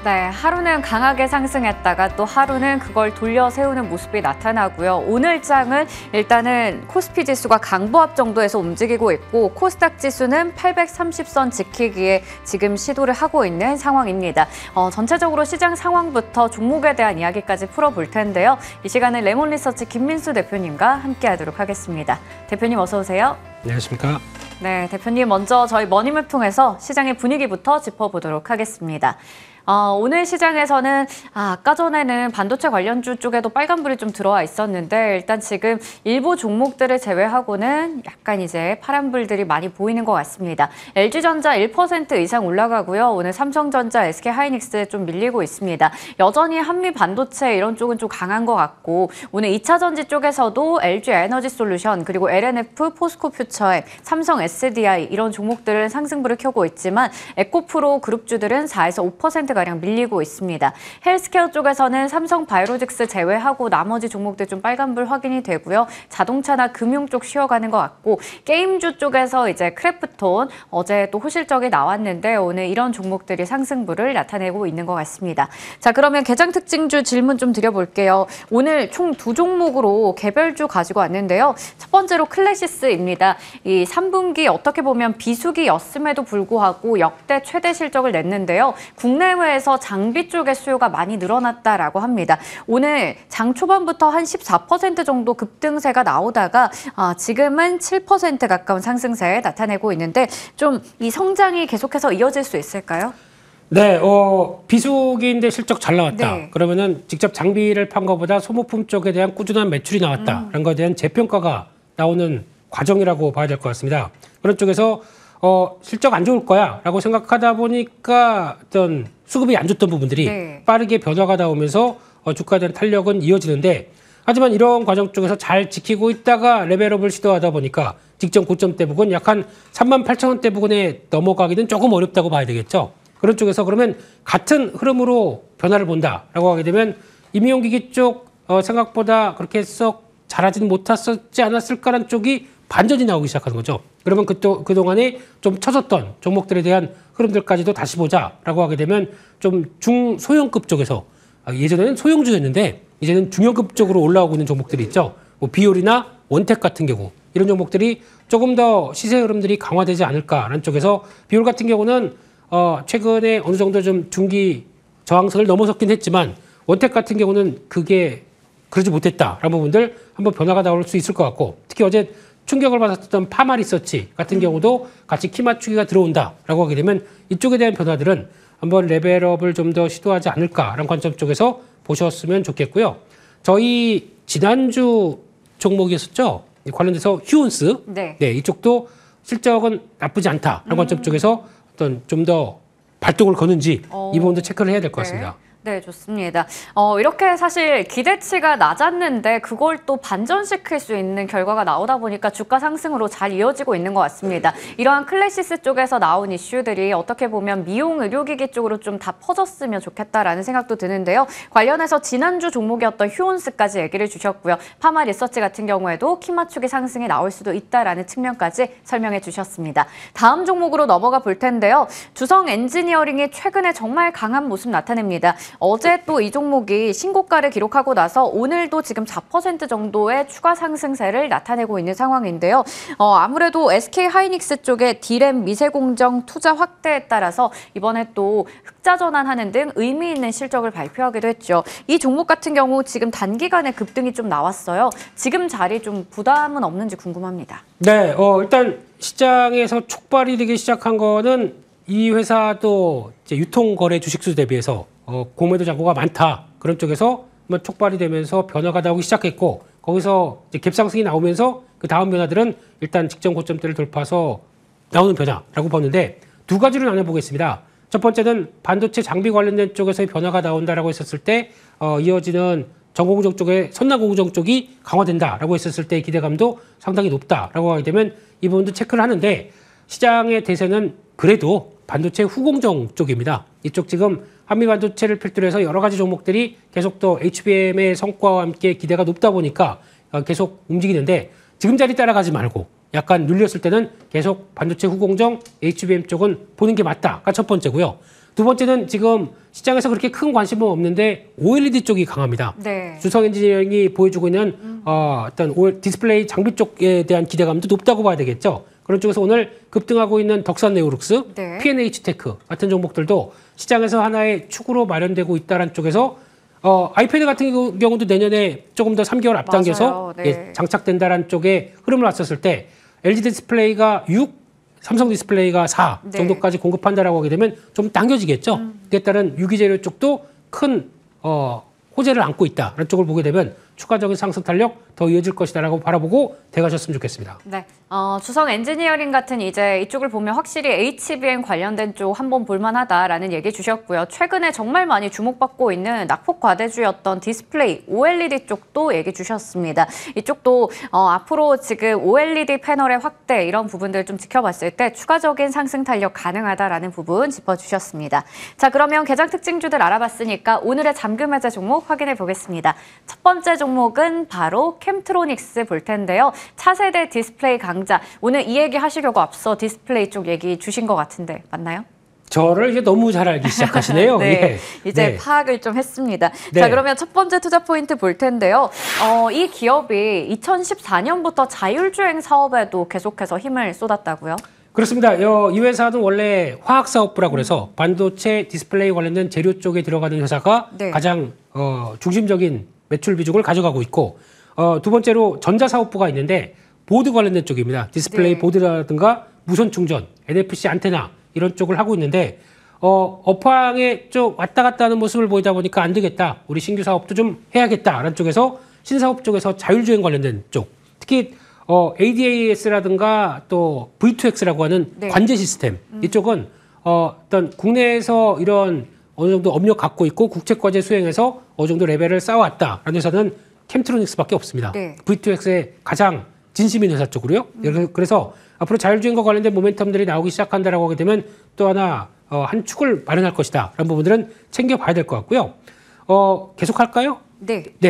네, 하루는 강하게 상승했다가 또 하루는 그걸 돌려 세우는 모습이 나타나고요. 오늘 장은 일단은 코스피 지수가 강보합 정도에서 움직이고 있고 코스닥 지수는 830선 지키기에 지금 시도를 하고 있는 상황입니다. 전체적으로 시장 상황부터 종목에 대한 이야기까지 풀어볼 텐데요. 이 시간은 레몬리서치 김민수 대표님과 함께하도록 하겠습니다. 대표님 어서 오세요. 안녕하십니까. 네, 대표님 먼저 저희 머니맵 통해서 시장의 분위기부터 짚어보도록 하겠습니다. 오늘 시장에서는 아까 전에는 반도체 관련주 쪽에도 빨간불이 좀 들어와 있었는데 일단 지금 일부 종목들을 제외하고는 약간 이제 파란불들이 많이 보이는 것 같습니다. LG전자 1% 이상 올라가고요. 오늘 삼성전자, SK하이닉스 좀 밀리고 있습니다. 여전히 한미반도체 이런 쪽은 좀 강한 것 같고 오늘 2차전지 쪽에서도 LG에너지솔루션 그리고 LNF, 포스코퓨처엠, 삼성 SDI 이런 종목들은 상승불을 켜고 있지만 에코프로 그룹주들은 4에서 5%가량 밀리고 있습니다. 헬스케어 쪽에서는 삼성 바이오로직스 제외하고 나머지 종목들 좀 빨간불 확인이 되고요. 자동차나 금융 쪽 쉬어가는 것 같고 게임주 쪽에서 이제 크래프톤 어제 또 호실적이 나왔는데 오늘 이런 종목들이 상승불을 나타내고 있는 것 같습니다. 자, 그러면 개장 특징주 질문 좀 드려볼게요. 오늘 총 2종목으로 개별주 가지고 왔는데요. 첫 번째로 클래시스입니다. 이 3분기 어떻게 보면 비수기였음에도 불구하고 역대 최대 실적을 냈는데요. 국내외에서 장비 쪽의 수요가 많이 늘어났다라고 합니다. 오늘 장 초반부터 한 14% 정도 급등세가 나오다가 지금은 7% 가까운 상승세에 나타내고 있는데 좀 이 성장이 계속해서 이어질 수 있을까요? 네, 비수기인데 실적 잘 나왔다. 네. 그러면은 직접 장비를 판 것보다 소모품 쪽에 대한 꾸준한 매출이 나왔다라는 것에 대한 재평가가 나오는 과정이라고 봐야 될 것 같습니다. 그런 쪽에서 실적 안 좋을 거야 라고 생각하다 보니까 어떤 수급이 안 좋던 부분들이 네. 빠르게 변화가 나오면서 주가에 대한 탄력은 이어지는데 하지만 이런 과정 쪽에서 잘 지키고 있다가 레벨업을 시도하다 보니까 직전 고점대 부근 약 한 38,000원대 부근에 넘어가기는 조금 어렵다고 봐야 되겠죠. 그런 쪽에서 그러면 같은 흐름으로 변화를 본다라고 하게 되면 임용기기 쪽 생각보다 그렇게 썩 잘하지는 못했었지 않았을까라는 쪽이 반전이 나오기 시작하는 거죠. 그러면 그동안에 좀 쳐졌던 종목들에 대한 흐름들까지도 다시 보자라고 하게 되면 좀 중소형급 쪽에서 예전에는 소형주였는데 이제는 중형급 쪽으로 올라오고 있는 종목들이 있죠. 뭐 비올이나 원택 같은 경우 이런 종목들이 조금 더 시세 흐름들이 강화되지 않을까라는 쪽에서 비올 같은 경우는 최근에 어느 정도 좀 중기 저항선을 넘어섰긴 했지만 원택 같은 경우는 그게 그러지 못했다라는 부분들 한번 변화가 나올 수 있을 것 같고 특히 어제 충격을 받았던 파마 리서치 같은 경우도 같이 키 맞추기가 들어온다라고 하게 되면 이쪽에 대한 변화들은 한번 레벨업을 좀 더 시도하지 않을까라는 관점 쪽에서 보셨으면 좋겠고요. 저희 지난주 종목이었었죠. 관련돼서 휴온스. 네. 네, 이쪽도 실적은 나쁘지 않다라는 관점 쪽에서 어떤 좀 더 발동을 거는지 이 부분도 체크를 해야 될 것 같습니다. 네, 좋습니다. 이렇게 사실 기대치가 낮았는데 그걸 또 반전시킬 수 있는 결과가 나오다 보니까 주가 상승으로 잘 이어지고 있는 것 같습니다. 이러한 클래시스 쪽에서 나온 이슈들이 어떻게 보면 미용 의료기기 쪽으로 좀 다 퍼졌으면 좋겠다라는 생각도 드는데요. 관련해서 지난주 종목이었던 휴온스까지 얘기를 주셨고요. 파마 리서치 같은 경우에도 키 맞추기 상승이 나올 수도 있다라는 측면까지 설명해 주셨습니다. 다음 종목으로 넘어가 볼 텐데요. 주성 엔지니어링이 최근에 정말 강한 모습 나타냅니다. 어제 또 이 종목이 신고가를 기록하고 나서 오늘도 지금 4% 정도의 추가 상승세를 나타내고 있는 상황인데요. 아무래도 SK하이닉스 쪽에 D램 미세공정 투자 확대에 따라서 이번에 또 흑자 전환하는 등 의미 있는 실적을 발표하기도 했죠. 이 종목 같은 경우 지금 단기간에 급등이 좀 나왔어요. 지금 자리 좀 부담은 없는지 궁금합니다. 네, 일단 시장에서 촉발이 되기 시작한 거는 이 회사도 이제 유통거래 주식수 대비해서 공매도 잔고가 많다. 그런 쪽에서 촉발이 되면서 변화가 나오기 시작했고 거기서 이제 갭상승이 나오면서 그 다음 변화들은 일단 직전 고점대를 돌파해서 나오는 변화라고 보는데 두 가지로 나눠보겠습니다. 첫 번째는 반도체 장비 관련된 쪽에서의 변화가 나온다라고 했었을 때 이어지는 전고공정 쪽에 선남고공정 쪽이 강화된다라고 했었을 때의 기대감도 상당히 높다라고 하게 되면 이 부분도 체크를 하는데 시장의 대세는 그래도 반도체 후공정 쪽입니다. 이쪽 지금 한미반도체를 필두로 해서 여러 가지 종목들이 계속 또 HBM의 성과와 함께 기대가 높다 보니까 계속 움직이는데 지금 자리 따라가지 말고 약간 눌렸을 때는 계속 반도체 후공정 HBM 쪽은 보는 게 맞다가 첫 번째고요. 두 번째는 지금 시장에서 그렇게 큰 관심은 없는데 OLED 쪽이 강합니다. 네. 주성 엔지니어링이 보여주고 있는 어떤 디스플레이 장비 쪽에 대한 기대감도 높다고 봐야 되겠죠. 그런 쪽에서 오늘 급등하고 있는 덕산 네오룩스, 네. P&H 테크 같은 종목들도 시장에서 하나의 축으로 마련되고 있다는 쪽에서 아이패드 같은 경우도 내년에 조금 더 3개월 앞당겨서 맞아요. 네. 예, 장착된다는 쪽에 흐름을 왔었을 때 LG 디스플레이가 6, 삼성 디스플레이가 4 네. 정도까지 공급한다라고 하게 되면 좀 당겨지겠죠. 그에 따른 유기재료 쪽도 큰 호재를 안고 있다라는 쪽을 보게 되면 추가적인 상승 탄력 더 이어질 것이다라고 바라보고 대가셨으면 좋겠습니다. 네, 주성 엔지니어링 같은 이제 이쪽을 보면 확실히 HBM 관련된 쪽 한번 볼만하다라는 얘기 주셨고요. 최근에 정말 많이 주목받고 있는 낙폭 과대주였던 디스플레이 OLED 쪽도 얘기 주셨습니다. 이쪽도 앞으로 지금 OLED 패널의 확대 이런 부분들 좀 지켜봤을 때 추가적인 상승 탄력 가능하다라는 부분 짚어주셨습니다. 자, 그러면 개장 특징주들 알아봤으니까 오늘의 잠금 해제 종목 확인해 보겠습니다. 첫 번째 종목은 바로 캠트로닉스 볼 텐데요. 차세대 디스플레이 강자. 오늘 이 얘기 하시려고 앞서 디스플레이 쪽 얘기 주신 것 같은데 맞나요? 저를 이제 너무 잘 알기 시작하시네요. 네, 예. 이제 네. 파악을 좀 했습니다. 네. 자, 그러면 첫 번째 투자 포인트 볼 텐데요. 이 기업이 2014년부터 자율주행 사업에도 계속해서 힘을 쏟았다고요? 그렇습니다. 이 회사는 원래 화학사업부라고 그래서 반도체 디스플레이 관련된 재료 쪽에 들어가는 회사가 네. 가장 중심적인 매출 비중을 가져가고 있고 두 번째로 전자사업부가 있는데 보드 관련된 쪽입니다. 디스플레이 네. 보드라든가 무선 충전, NFC 안테나 이런 쪽을 하고 있는데 업황에 좀 왔다 갔다 하는 모습을 보이다 보니까 안 되겠다. 우리 신규 사업도 좀 해야겠다라는 쪽에서 신사업 쪽에서 자율주행 관련된 쪽 특히 ADAS라든가 또 V2X라고 하는 네. 관제 시스템 이쪽은 어떤 국내에서 이런 어느 정도 업력 갖고 있고 국제과제 수행해서 어느 정도 레벨을 쌓아왔다라는 회사는 캠트로닉스밖에 없습니다. 네. V2X의 가장 진심인 회사 쪽으로요. 그래서 앞으로 자율주행과 관련된 모멘텀들이 나오기 시작한다라고 하게 되면 또 하나 한 축을 마련할 것이다라는 부분들은 챙겨봐야 될 것 같고요. 계속 할까요? 네. 네.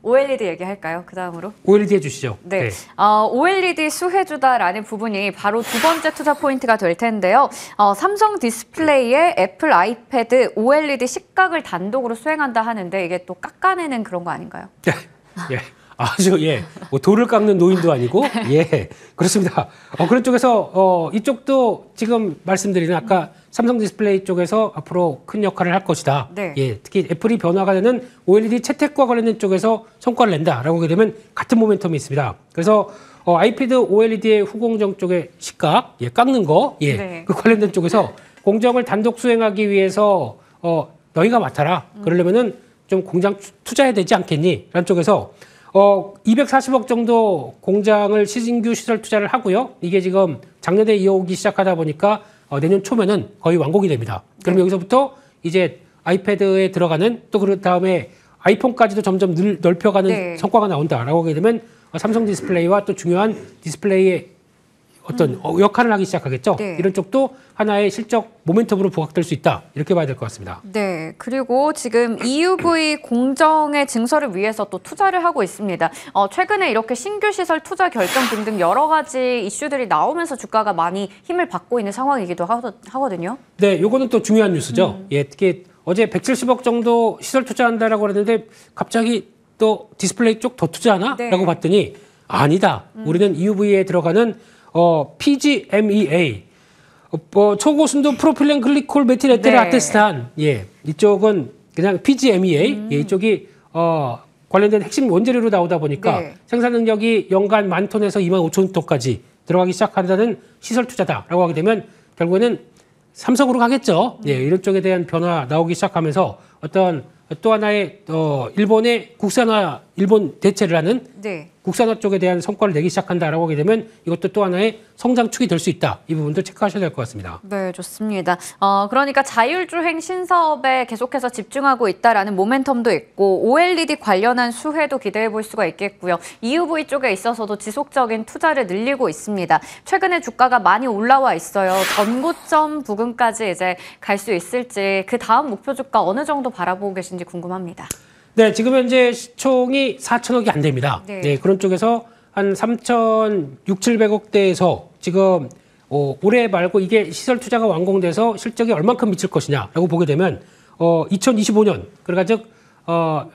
OLED 얘기할까요? 그 다음으로? OLED 해주시죠. 네. OLED 수혜주다라는 부분이 바로 두 번째 투자 포인트가 될 텐데요. 삼성 디스플레이에 애플 아이패드 OLED 식각을 단독으로 수행한다 하는데 이게 또 깎아내는 그런 거 아닌가요? 예. 아주 뭐 돌을 깎는 노인도 아니고 그렇습니다. 그런 쪽에서 이쪽도 지금 말씀드리는 아까 삼성 디스플레이 쪽에서 앞으로 큰 역할을 할 것이다. 네. 특히 애플이 변화가 되는 OLED 채택과 관련된 쪽에서 성과를 낸다라고 하게 되면 같은 모멘텀이 있습니다. 그래서 아이패드 OLED의 후공정 쪽의 식각 깎는 거 네. 그 관련된 쪽에서 공정을 단독 수행하기 위해서 너희가 맡아라. 그러려면은 좀 공장 투자해야 되지 않겠니? 라는 쪽에서 240억 정도 공장을 신규 시설 투자를 하고요. 이게 지금 작년에 이어오기 시작하다 보니까 내년 초면은 거의 완공이 됩니다. 그럼 여기서부터 이제 아이패드에 들어가는 또 그 다음에 아이폰까지도 점점 넓혀가는 네. 성과가 나온다라고 하게 되면 삼성 디스플레이와 또 중요한 디스플레이의 어떤 역할을 하기 시작하겠죠. 네. 이런 쪽도 하나의 실적 모멘텀으로 부각될 수 있다. 이렇게 봐야 될 것 같습니다. 네, 그리고 지금 EUV 공정의 증설을 위해서 또 투자를 하고 있습니다. 최근에 이렇게 신규 시설 투자 결정 등등 여러 가지 이슈들이 나오면서 주가가 많이 힘을 받고 있는 상황이기도 하거든요. 네, 요거는 또 중요한 뉴스죠. 특히 어제 170억 정도 시설 투자한다라고 그랬는데 갑자기 또 디스플레이 쪽 더 투자하나? 네. 라고 봤더니 아니다. 우리는 EUV에 들어가는 PGMEA 초고순도 프로필렌 글리콜 메틸 에테르 네. 아테스탄 이쪽은 그냥 PGMEA 이쪽이 관련된 핵심 원재료로 나오다 보니까 네. 생산 능력이 연간 10,000톤에서 25,000톤까지 들어가기 시작한다는 시설 투자다라고 하게 되면 결국에는 삼성으로 가겠죠. 이런 쪽에 대한 변화 나오기 시작하면서 어떤 또 하나의 일본의 국산화 일본 대체를 하는 네. 국산화 쪽에 대한 성과를 내기 시작한다라고 하게 되면 이것도 또 하나의 성장축이 될 수 있다. 이 부분도 체크하셔야 될 것 같습니다. 네, 좋습니다. 그러니까 자율주행 신사업에 계속해서 집중하고 있다라는 모멘텀도 있고 OLED 관련한 수혜도 기대해 볼 수가 있겠고요. EUV 쪽에 있어서도 지속적인 투자를 늘리고 있습니다. 최근에 주가가 많이 올라와 있어요. 전고점 부근까지 이제 갈 수 있을지 그 다음 목표 주가 어느 정도 바라보고 계신지 궁금합니다. 네, 지금 현재 시총이 4천억이 안 됩니다. 네. 그런 쪽에서 한 3,600, 700억대에서 지금 올해 말고 이게 시설 투자가 완공돼서 실적이 얼만큼 미칠 것이냐라고 보게 되면 2025년 그러니까 즉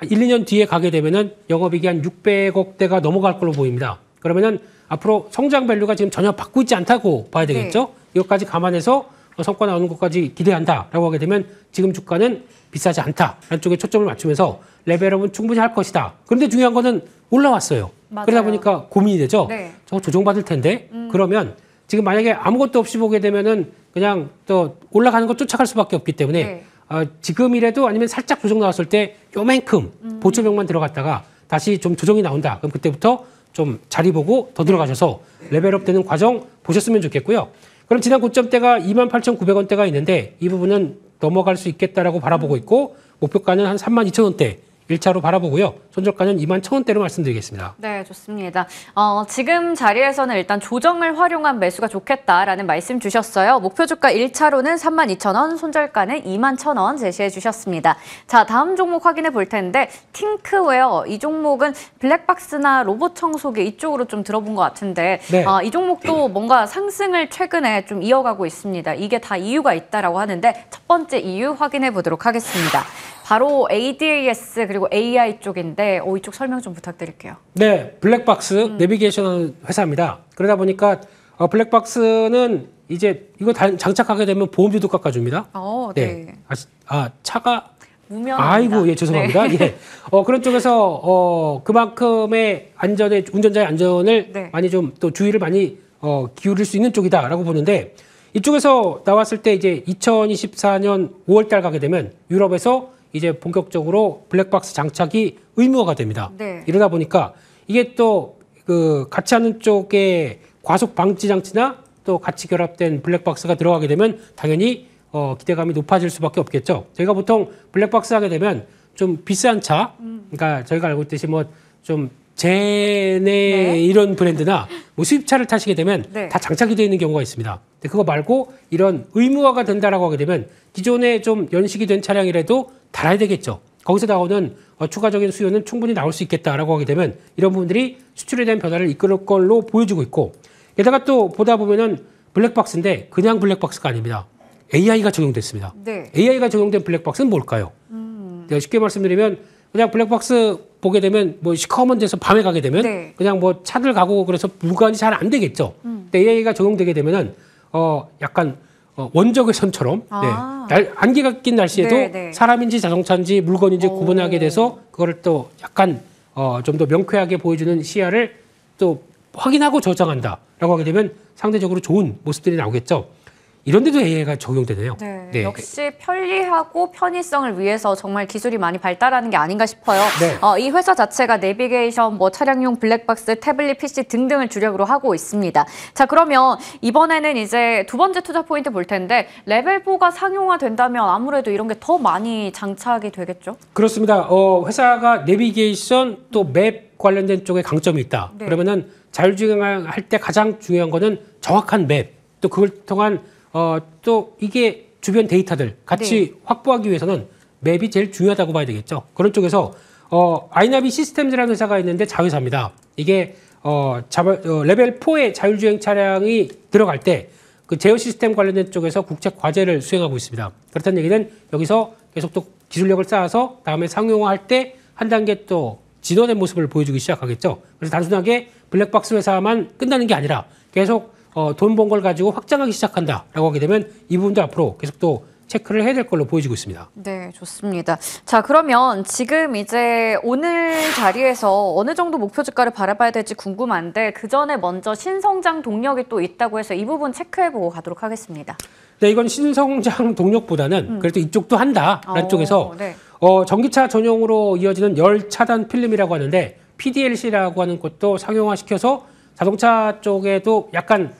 1, 2년 뒤에 가게 되면은 영업이익이 한 600억대가 넘어갈 걸로 보입니다. 그러면은 앞으로 성장 밸류가 지금 전혀 바뀌고 있지 않다고 봐야 되겠죠. 이것까지 감안해서 성과 나오는 것까지 기대한다라고 하게 되면 지금 주가는 비싸지 않다라는 쪽에 초점을 맞추면서 레벨업은 충분히 할 것이다. 그런데 중요한 거는 올라왔어요. 맞아요. 그러다 보니까 고민이 되죠. 네. 저거 조정받을 텐데 그러면 지금 만약에 아무것도 없이 보게 되면은 그냥 또 올라가는 거 쫓아갈 수밖에 없기 때문에 지금이라도 아니면 살짝 조정 나왔을 때 요만큼 보초병만 들어갔다가 다시 좀 조정이 나온다. 그럼 그때부터 좀 자리 보고 더 들어가셔서 레벨업 되는 과정 보셨으면 좋겠고요. 그럼 지난 고점대가 28,900원대가 있는데 이 부분은 넘어갈 수 있겠다라고 바라보고 있고 목표가는 한 32,000원대 1차로 바라보고요. 손절가는 21,000원대로 말씀드리겠습니다. 네, 좋습니다. 지금 자리에서는 일단 조정을 활용한 매수가 좋겠다라는 말씀 주셨어요. 목표 주가 1차로는 32,000원, 손절가는 21,000원 제시해 주셨습니다. 자, 다음 종목 확인해 볼 텐데 팅크웨어 이 종목은 블랙박스나 로봇 청소기 이쪽으로 좀 들어본 것 같은데 네. 이 종목도 뭔가 상승을 최근에 좀 이어가고 있습니다. 이게 다 이유가 있다라고 하는데 첫 번째 이유 확인해 보도록 하겠습니다. 바로 ADAS 그리고 AI 쪽인데 이쪽 설명 좀 부탁드릴게요. 네, 블랙박스 내비게이션 회사입니다. 그러다 보니까 블랙박스는 이제 이거 장착하게 되면 보험료도 깎아줍니다. 네. 차가 무면합니다. 아이고, 예, 죄송합니다. 네. 예. 그런 쪽에서 그만큼의 안전에 운전자의 안전을 많이 좀 또 주의를 많이 기울일 수 있는 쪽이다라고 보는데 이쪽에서 나왔을 때 이제 2024년 5월달 가게 되면 유럽에서 이제 본격적으로 블랙박스 장착이 의무화가 됩니다. 네. 이러다 보니까 이게 또 그 같이 하는 쪽에 과속 방지 장치나 또 같이 결합된 블랙박스가 들어가게 되면 당연히 기대감이 높아질 수밖에 없겠죠. 저희가 보통 블랙박스 하게 되면 좀 비싼 차, 그러니까 저희가 알고 있듯이 뭐 좀 제네 이런 브랜드나 뭐 수입차를 타시게 되면 다 장착이 되어 있는 경우가 있습니다. 근데 그거 말고 이런 의무화가 된다라고 하게 되면 기존에 좀 연식이 된 차량이라도 달아야 되겠죠. 거기서 나오는 추가적인 수요는 충분히 나올 수 있겠다라고 하게 되면 이런 부분들이 수출에 대한 변화를 이끌 걸로 보여지고 있고 게다가 또 보다 보면은 블랙박스인데 그냥 블랙박스가 아닙니다. AI가 적용됐습니다. 네. AI가 적용된 블랙박스는 뭘까요? 내가 쉽게 말씀드리면 그냥 블랙박스 보게 되면 뭐 시커먼 데서 밤에 가게 되면 그냥 뭐 차들 가고 그래서 물건이 잘 안 되겠죠. 근데 AI가 적용되게 되면은 약간 원적외선처럼 안개가 낀 날씨에도 사람인지 자동차인지 물건인지 구분하게 돼서 그거를 또 약간 좀 더 명쾌하게 보여주는 시야를 또 확인하고 저장한다라고 하게 되면 상대적으로 좋은 모습들이 나오겠죠. 이런 데도 AI가 적용되네요. 네. 역시 편리하고 편의성을 위해서 정말 기술이 많이 발달하는 게 아닌가 싶어요. 이 회사 자체가 내비게이션, 뭐 차량용 블랙박스, 태블릿 PC 등등을 주력으로 하고 있습니다. 자, 그러면 이번에는 이제 두 번째 투자 포인트 볼 텐데 레벨 4가 상용화 된다면 아무래도 이런 게 더 많이 장착이 되겠죠? 그렇습니다. 회사가 내비게이션 또 맵 관련된 쪽에 강점이 있다. 그러면은 자율주행할 때 가장 중요한 거는 정확한 맵, 또 그걸 통한 또 이게 주변 데이터들 같이 확보하기 위해서는 맵이 제일 중요하다고 봐야 되겠죠. 그런 쪽에서 아이나비 시스템즈라는 회사가 있는데 자회사입니다. 이게 레벨 4의 자율주행 차량이 들어갈 때 그 제어 시스템 관련된 쪽에서 국제 과제를 수행하고 있습니다. 그렇다는 얘기는 여기서 계속 또 기술력을 쌓아서 다음에 상용화할 때 한 단계 또 진화된 모습을 보여주기 시작하겠죠. 그래서 단순하게 블랙박스 회사만 끝나는 게 아니라 계속 돈 번 걸 가지고 확장하기 시작한다라고 하게 되면 이 부분도 앞으로 계속 또 체크를 해야 될 걸로 보여지고 있습니다. 네, 좋습니다. 자, 그러면 지금 이제 오늘 자리에서 어느 정도 목표 주가를 바라봐야 될지 궁금한데 그 전에 먼저 신성장 동력이 또 있다고 해서 이 부분 체크해보고 가도록 하겠습니다. 네, 이건 신성장 동력보다는 그래도 이쪽도 한다라는 쪽에서 전기차 전용으로 이어지는 열 차단 필름이라고 하는데 PDLC라고 하는 것도 상용화시켜서 자동차 쪽에도 약간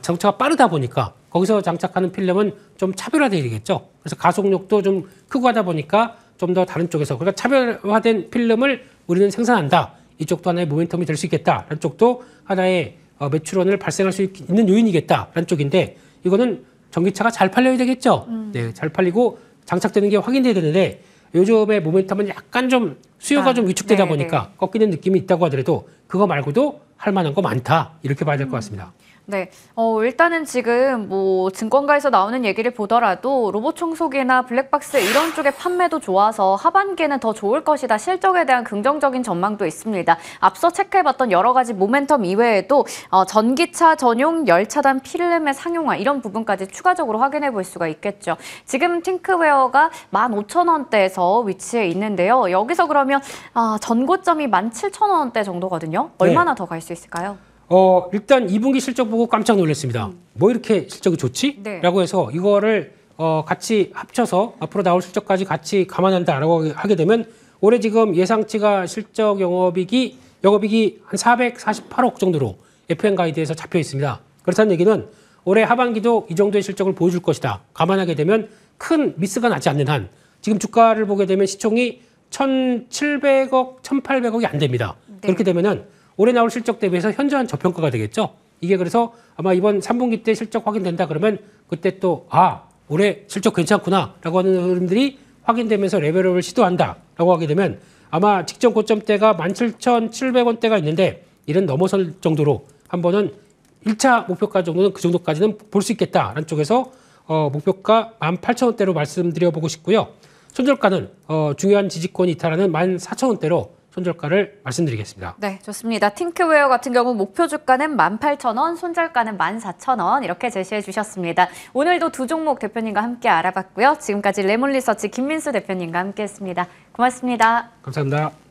자동차가 빠르다 보니까 거기서 장착하는 필름은 좀 차별화되겠죠. 그래서 가속력도 좀 크고 하다 보니까 좀 더 다른 쪽에서 그러니까 차별화된 필름을 우리는 생산한다. 이쪽도 하나의 모멘텀이 될 수 있겠다라는 쪽도 하나의 매출원을 발생할 수 있는 요인이겠다라는 쪽인데 이거는 전기차가 잘 팔려야 되겠죠. 네, 잘 팔리고 장착되는 게 확인돼야 되는데 요즘의 모멘텀은 약간 좀 수요가 좀 위축되다 보니까 꺾이는 느낌이 있다고 하더라도 그거 말고도 할 만한 거 많다. 이렇게 봐야 될 것 같습니다. 네, 일단은 지금 뭐 증권가에서 나오는 얘기를 보더라도 로봇 청소기나 블랙박스 이런 쪽의 판매도 좋아서 하반기에는 더 좋을 것이다. 실적에 대한 긍정적인 전망도 있습니다. 앞서 체크해봤던 여러 가지 모멘텀 이외에도 전기차 전용 열차단 필름의 상용화 이런 부분까지 추가적으로 확인해 볼 수가 있겠죠. 지금 팅크웨어가 15,000원대에서 위치해 있는데요. 여기서 그러면 전고점이 17,000원대 정도거든요. 얼마나 더 갈 수 있을까요? 일단 2분기 실적 보고 깜짝 놀랐습니다. 뭐 이렇게 실적이 좋지? 네. 라고 해서 이거를 같이 합쳐서 앞으로 나올 실적까지 같이 감안한다라고 하게 되면 올해 지금 예상치가 실적 영업이익이 한 448억 정도로 FM 가이드에서 잡혀 있습니다. 그렇다는 얘기는 올해 하반기도 이 정도의 실적을 보여줄 것이다. 감안하게 되면 큰 미스가 나지 않는 한 지금 주가를 보게 되면 시총이 1,700억, 1,800억이 안 됩니다. 네. 그렇게 되면은 올해 나올 실적 대비해서 현저한 저평가가 되겠죠. 이게 그래서 아마 이번 3분기 때 실적 확인된다 그러면 그때 또 올해 실적 괜찮구나라고 하는 흐름들이 확인되면서 레벨업을 시도한다라고 하게 되면 아마 직전 고점대가 17,700원대가 있는데 이런 넘어설 정도로 한 번은 1차 목표가 정도는 그 정도까지는 볼 수 있겠다라는 쪽에서 목표가 18,000원대로 말씀드려보고 싶고요. 손절가는 중요한 지지권이 이탈하는 14,000원대로 손절가를 말씀드리겠습니다. 네, 좋습니다. 팅크웨어 같은 경우 목표 주가는 18,000원, 손절가는 14,000원 이렇게 제시해 주셨습니다. 오늘도 두 종목 대표님과 함께 알아봤고요. 지금까지 레몬리서치 김민수 대표님과 함께했습니다. 고맙습니다. 감사합니다.